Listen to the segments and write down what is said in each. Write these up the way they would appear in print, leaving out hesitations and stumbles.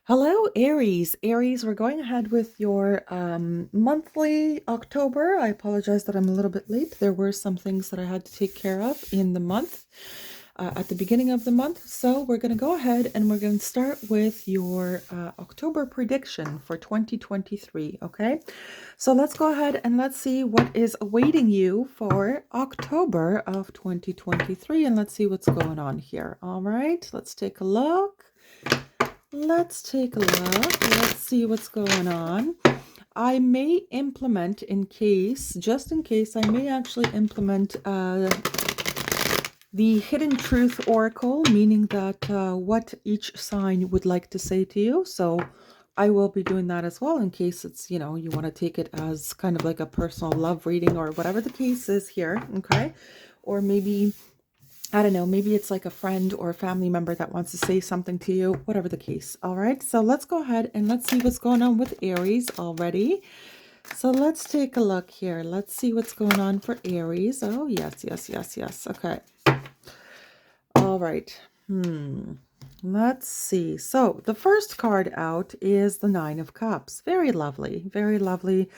Hello, Aries. Aries, we're going ahead with your monthly October. I apologize that I'm a little bit late. There were some things that I had to take care of in the month, at the beginning of the month. So we're going to go ahead and we're going to start with your October prediction for 2023. Okay. So let's go ahead and let's see what is awaiting you for October of 2023. And let's see what's going on here. All right. Let's take a look. Let's take a look. Let's see what's going on. I may implement just in case, I may actually implement the Hidden Truth Oracle, meaning that what each sign would like to say to you. So I will be doing that as well in case it's, you want to take it as kind of like a personal love reading or whatever the case is here. Okay. Or maybe I don't know, maybe it's like a friend or a family member that wants to say something to you, whatever the case. All right, so let's go ahead and let's see what's going on with Aries already. So let's take a look here. Let's see what's going on for Aries. Oh, yes, yes, yes, yes. Okay. All right. Let's see. So the first card out is the Nine of Cups. Very lovely, very lovely.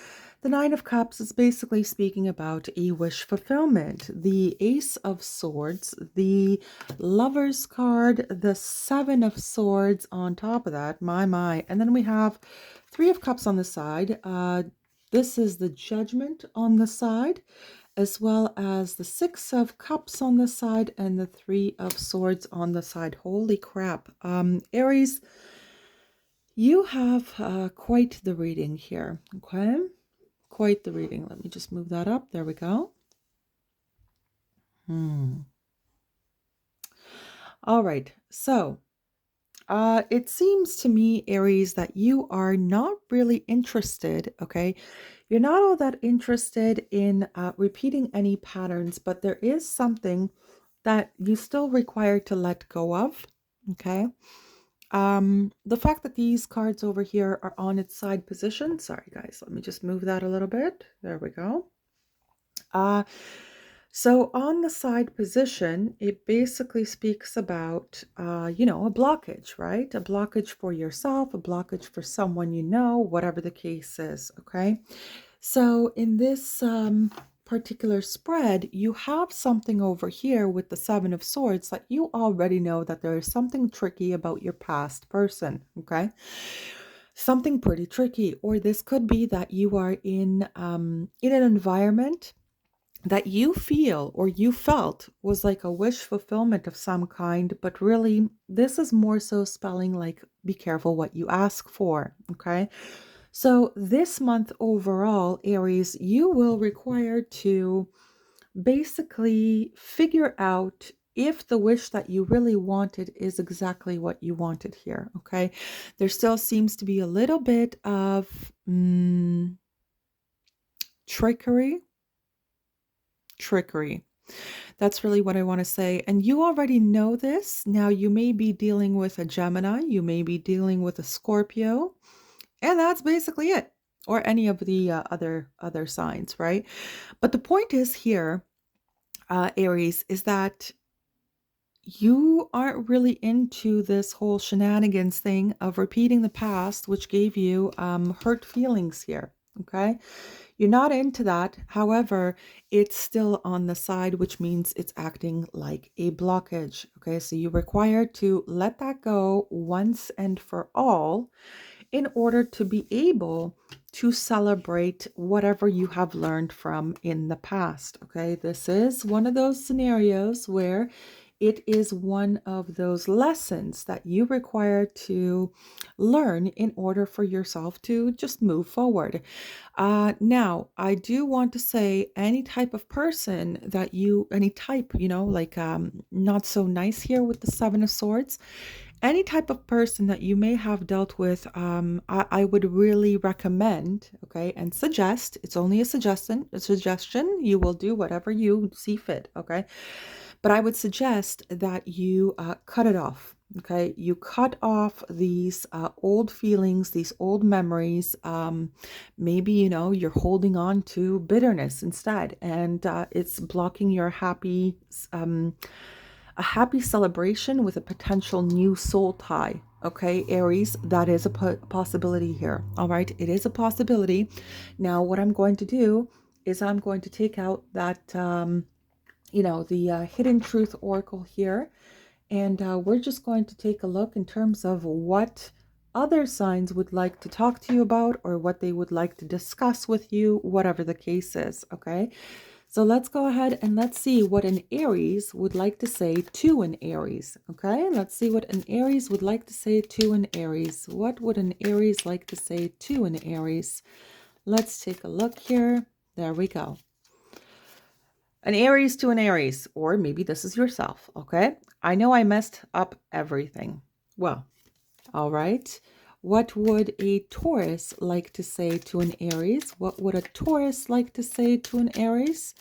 The Nine of Cups is basically speaking about a wish fulfillment. The Ace of Swords, the Lover's card, the Seven of Swords on top of that. My. And then we have Three of Cups on the side. This is the Judgment on the side, as well as the Six of Cups on the side and the Three of Swords on the side. Holy crap. Aries, you have quite the reading here, okay? Quite the reading. Let me just move that up. There we go. All right. So it seems to me, Aries, that you are not really interested, okay? You're not all that interested in repeating any patterns, but there is something that you still require to let go of, okay? The fact that these cards over here are on its side position, sorry guys, let me just move that a little bit. There we go. So on the side position, it basically speaks about, a blockage, right? A blockage for yourself, a blockage for someone you know, whatever the case is, okay? So in this particular spread, you have something over here with the Seven of Swords that you already know that there is something tricky about your past person, okay? Something pretty tricky. Or this could be that you are in an environment that you feel or you felt was like a wish fulfillment of some kind, but really this is more so spelling like be careful what you ask for, okay? So this month overall, Aries, you will require to basically figure out if the wish that you really wanted is exactly what you wanted here, okay? There still seems to be a little bit of trickery. That's really what I want to say. And you already know this. Now, you may be dealing with a Gemini, you may be dealing with a Scorpio, and that's basically it. Or any of the other signs, right? But the point is here, Aries, is that you aren't really into this whole shenanigans thing of repeating the past, which gave you hurt feelings here. Okay. You're not into that. However, it's still on the side, which means it's acting like a blockage. Okay. So you require to let that go once and for all in order to be able to celebrate whatever you have learned from in the past. Okay. This is one of those scenarios where it is one of those lessons that you require to learn in order for yourself to just move forward. Now, I do want to say any type of person that any type, like not so nice here with the Seven of Swords, any type of person that you may have dealt with, I would really recommend, okay, and suggest, it's only a suggestion, you will do whatever you see fit, okay, but I would suggest that you cut it off. Okay, you cut off these old feelings, these old memories. Maybe, you're holding on to bitterness instead, and it's blocking your happy a happy celebration with a potential new soul tie. Okay, Aries, that is a possibility here. All right, it is a possibility. Now, what I'm going to do is I'm going to take out that, the hidden truth oracle here. And we're just going to take a look in terms of what other signs would like to talk to you about or what they would like to discuss with you, whatever the case is. Okay. So let's go ahead and let's see what an Aries would like to say to an Aries. Okay. Let's see what an Aries would like to say to an Aries. What would an Aries like to say to an Aries? Let's take a look here. There we go. An Aries to an Aries, or maybe this is yourself, okay? I know I messed up everything. Well, all right. What would a Taurus like to say to an Aries? What would a Taurus like to say to an Aries?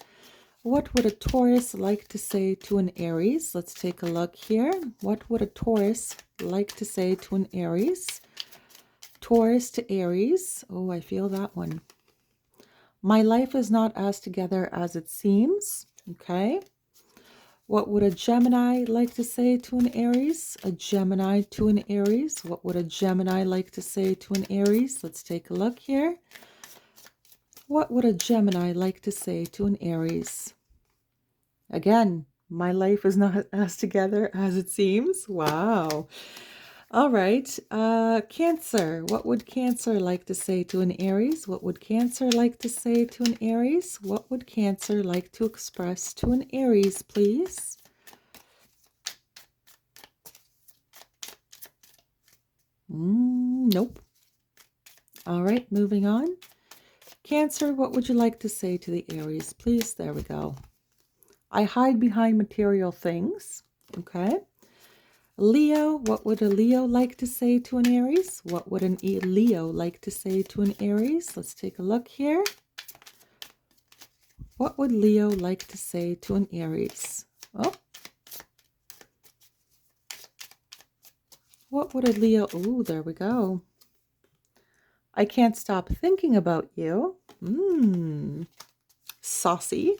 What would a Taurus like to say to an Aries? Let's take a look here. What would a Taurus like to say to an Aries? Taurus to Aries. Oh, I feel that one. My life is not as together as it seems. Okay. What would a Gemini like to say to an Aries? A Gemini to an Aries. What would a Gemini like to say to an Aries? Let's take a look here. What would a Gemini like to say to an Aries? Again, my life is not as together as it seems. Wow. All right. Cancer. What would Cancer like to say to an Aries? What would Cancer like to say to an Aries? What would Cancer like to express to an Aries, please? Nope. All right, moving on. Cancer, what would you like to say to the Aries, please? There we go. I hide behind material things. Okay. Leo, what would a Leo like to say to an Aries? What would an Leo like to say to an Aries? Let's take a look here. What would Leo like to say to an Aries? Oh. What would a Leo... Oh, there we go. I can't stop thinking about you. Saucy.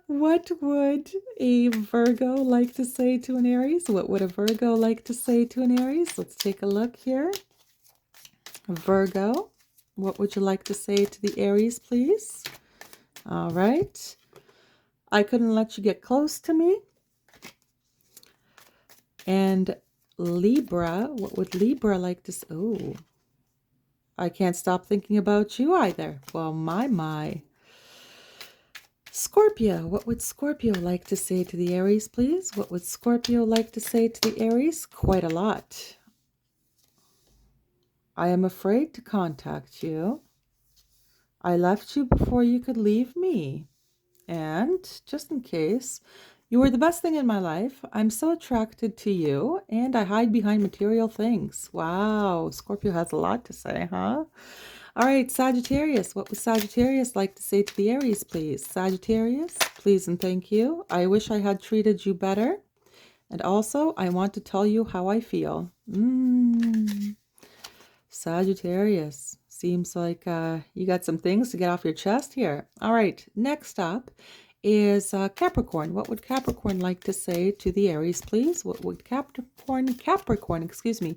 What would a Virgo like to say to an Aries? What would a Virgo like to say to an Aries? Let's take a look here. Virgo, what would you like to say to the Aries, please? All right. I couldn't let you get close to me. And Libra, what would Libra like to say? Oh, I can't stop thinking about you either. Well, my. Scorpio, what would Scorpio like to say to the Aries, please? What would Scorpio like to say to the Aries? Quite a lot. I am afraid to contact you. I left you before you could leave me. And just in case, you were the best thing in my life. I'm so attracted to you, and I hide behind material things. Wow, Scorpio has a lot to say, huh? All right, Sagittarius. What would Sagittarius like to say to the Aries, please? Sagittarius, please and thank you. I wish I had treated you better. And also, I want to tell you how I feel. Sagittarius. Seems like you got some things to get off your chest here. All right, next up is Capricorn. What would Capricorn like to say to the Aries, please? What would Capricorn, excuse me,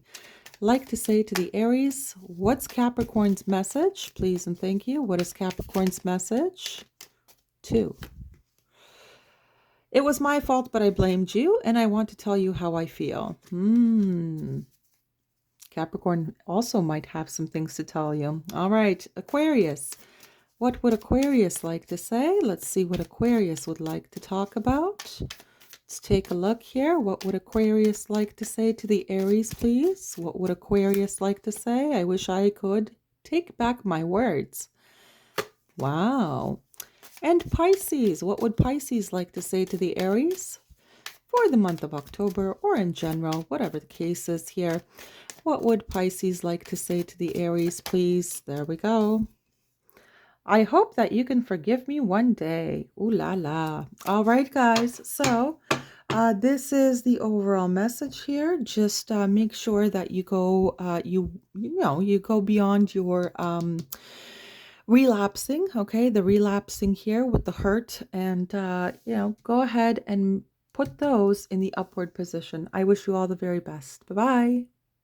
like to say to the Aries? What's Capricorn's message? Please and thank you. What is Capricorn's message? 2. It was my fault, but I blamed you, and I want to tell you how I feel. Capricorn also might have some things to tell you. All right, Aquarius. What would Aquarius like to say? Let's see what Aquarius would like to talk about. Let's take a look here. What would Aquarius like to say to the Aries, please? What would Aquarius like to say? I wish I could take back my words. Wow. And Pisces. What would Pisces like to say to the Aries for the month of October, or in general, whatever the case is here? What would Pisces like to say to the Aries, please? There we go. I hope that you can forgive me one day. Ooh la la. All right, guys. So this is the overall message here. Just make sure that you go, you go beyond your relapsing, okay? The relapsing here with the hurt and, go ahead and put those in the upward position. I wish you all the very best. Bye-bye.